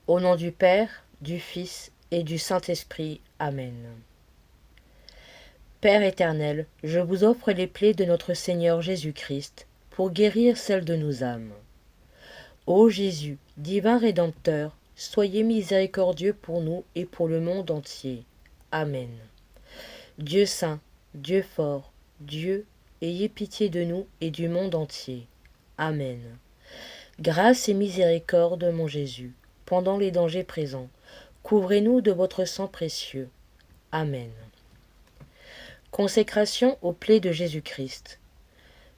Au nom du Père, du Fils et du Saint-Esprit. Amen. Père éternel, je vous offre les plaies de notre Seigneur Jésus-Christ, pour guérir celles de nos âmes. Ô Jésus, divin Rédempteur, soyez miséricordieux pour nous et pour le monde entier. Amen. Dieu saint, Dieu fort, Dieu, ayez pitié de nous et du monde entier. Amen. Grâce et miséricorde, mon Jésus, pendant les dangers présents, couvrez-nous de votre sang précieux. Amen. Consécration aux plaies de Jésus-Christ.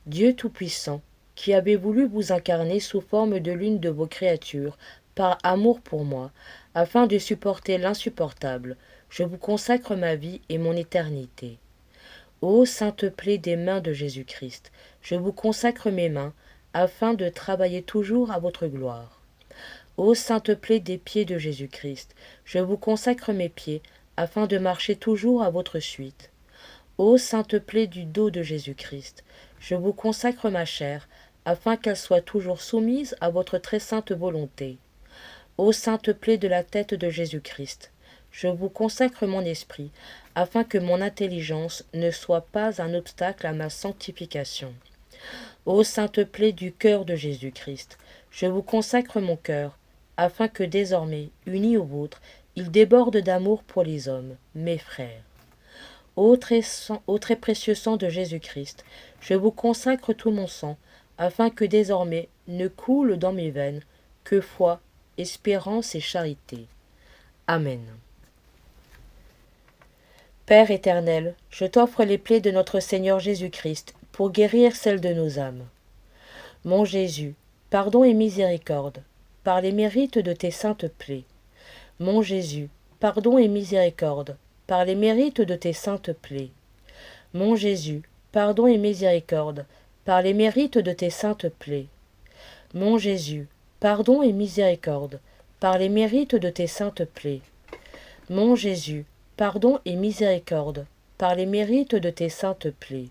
Dieu Tout-Puissant, qui avez voulu vous incarner sous forme de l'une de vos créatures, par amour pour moi, afin de supporter l'insupportable, je vous consacre ma vie et mon éternité. Ô sainte plaie des mains de Jésus-Christ, je vous consacre mes mains, afin de travailler toujours à votre gloire. Ô sainte plaie des pieds de Jésus-Christ, je vous consacre mes pieds, afin de marcher toujours à votre suite. Ô sainte plaie du dos de Jésus-Christ, je vous consacre ma chair, afin qu'elle soit toujours soumise à votre très sainte volonté. Ô sainte plaie de la tête de Jésus-Christ, je vous consacre mon esprit, afin que mon intelligence ne soit pas un obstacle à ma sanctification. Ô sainte plaie du cœur de Jésus-Christ, je vous consacre mon cœur, afin que désormais, uni au vôtre, il déborde d'amour pour les hommes, mes frères. Ô très précieux sang de Jésus-Christ, je vous consacre tout mon sang, afin que désormais ne coule dans mes veines que foi, espérance et charité. Amen. Père éternel, je t'offre les plaies de notre Seigneur Jésus-Christ, pour guérir celles de nos âmes. Mon Jésus, pardon et miséricorde, par les mérites de tes saintes plaies. Mon Jésus, pardon et miséricorde, par les mérites de tes saintes plaies. Mon Jésus, pardon et miséricorde, par les mérites de tes saintes plaies. Mon Jésus, pardon et miséricorde, par les mérites de tes saintes plaies. Mon Jésus, pardon et miséricorde, par les mérites de tes saintes plaies.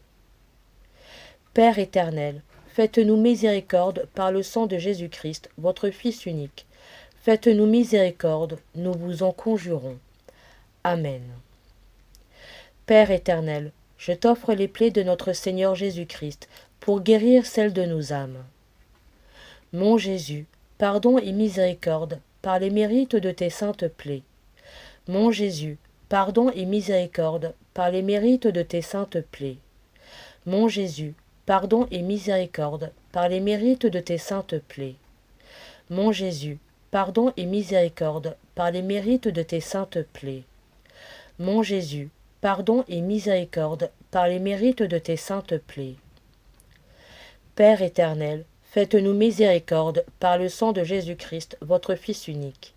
Père éternel, faites-nous miséricorde par le sang de Jésus-Christ, votre Fils unique. Faites-nous miséricorde, nous vous en conjurons. Amen. Père éternel, je t'offre les plaies de notre Seigneur Jésus-Christ, pour guérir celles de nos âmes. Mon Jésus, pardon et miséricorde, par les mérites de tes saintes plaies. Mon Jésus, pardon et miséricorde, par les mérites de tes saintes plaies. Mon Jésus, pardon et miséricorde, par les mérites de tes saintes plaies. Mon Jésus, pardon et miséricorde, par les mérites de tes saintes plaies. Mon Jésus, pardon et miséricorde, par les mérites de tes saintes plaies. Père éternel, faites-nous miséricorde par le sang de Jésus-Christ, votre Fils unique.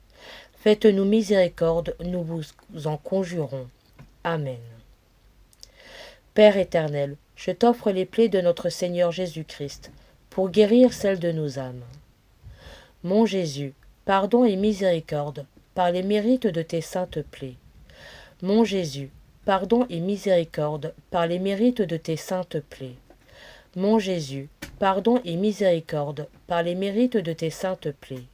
Faites-nous miséricorde, nous vous en conjurons. Amen. Père éternel, je t'offre les plaies de notre Seigneur Jésus-Christ, pour guérir celles de nos âmes. Mon Jésus, pardon et miséricorde, par les mérites de tes saintes plaies. Mon Jésus, pardon et miséricorde, par les mérites de tes saintes plaies. Mon Jésus, pardon et miséricorde, par les mérites de tes saintes plaies.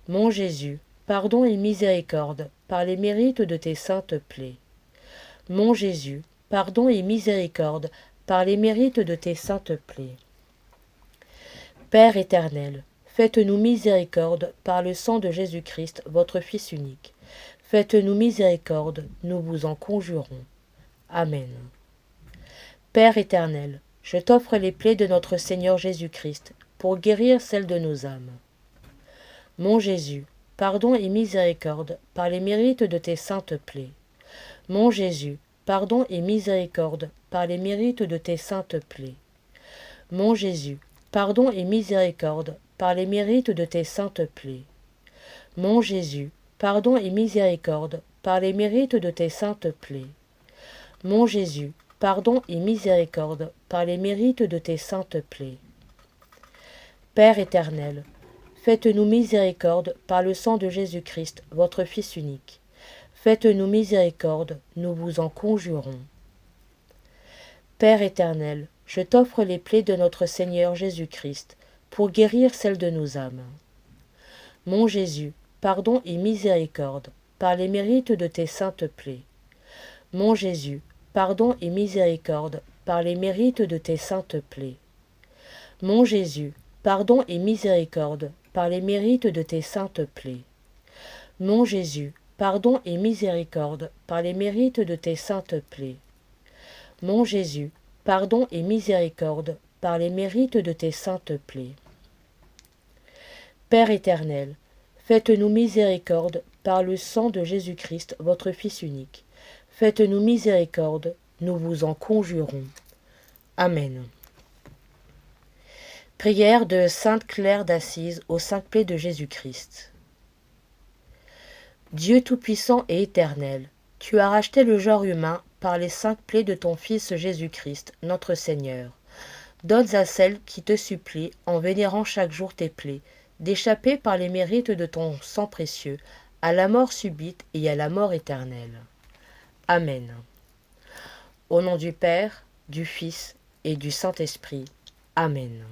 Mon Jésus, pardon et miséricorde, par les mérites de tes saintes plaies. Mon Jésus, pardon et miséricorde, par les mérites de tes saintes plaies. Père éternel, faites-nous miséricorde par le sang de Jésus-Christ, votre Fils unique. Faites-nous miséricorde, nous vous en conjurons. Amen. Père éternel, je t'offre les plaies de notre Seigneur Jésus-Christ, pour guérir celles de nos âmes. Mon Jésus, pardon et miséricorde, par les mérites de tes saintes plaies. Mon Jésus, pardon et miséricorde, par les mérites de tes saintes plaies. Mon Jésus, pardon et miséricorde, par les mérites de tes saintes plaies. Mon Jésus, pardon et miséricorde, par les mérites de tes saintes plaies. Mon Jésus, pardon et miséricorde, par les mérites de tes saintes plaies. Père éternel, faites-nous miséricorde par le sang de Jésus-Christ, votre Fils unique. Faites-nous miséricorde, nous vous en conjurons. Père éternel, je t'offre les plaies de notre Seigneur Jésus-Christ, pour guérir celles de nos âmes. Mon Jésus, pardon et miséricorde, par les mérites de tes saintes plaies. Mon Jésus, pardon et miséricorde, par les mérites de tes saintes plaies. Mon Jésus, pardon et miséricorde, par les mérites de tes saintes plaies. Mon Jésus, pardon et miséricorde, par les mérites de tes saintes plaies. Mon Jésus, pardon et miséricorde, par les mérites de tes saintes plaies. Père éternel, faites-nous miséricorde par le sang de Jésus-Christ, votre Fils unique. Faites-nous miséricorde, nous vous en conjurons. Amen. Prière de Sainte Claire d'Assise aux 5 plaies de Jésus-Christ. Dieu tout-puissant et éternel, tu as racheté le genre humain par les 5 plaies de ton Fils Jésus-Christ, notre Seigneur. Donne à celles qui te supplient, en vénérant chaque jour tes plaies, d'échapper par les mérites de ton sang précieux à la mort subite et à la mort éternelle. Amen. Au nom du Père, du Fils et du Saint-Esprit. Amen.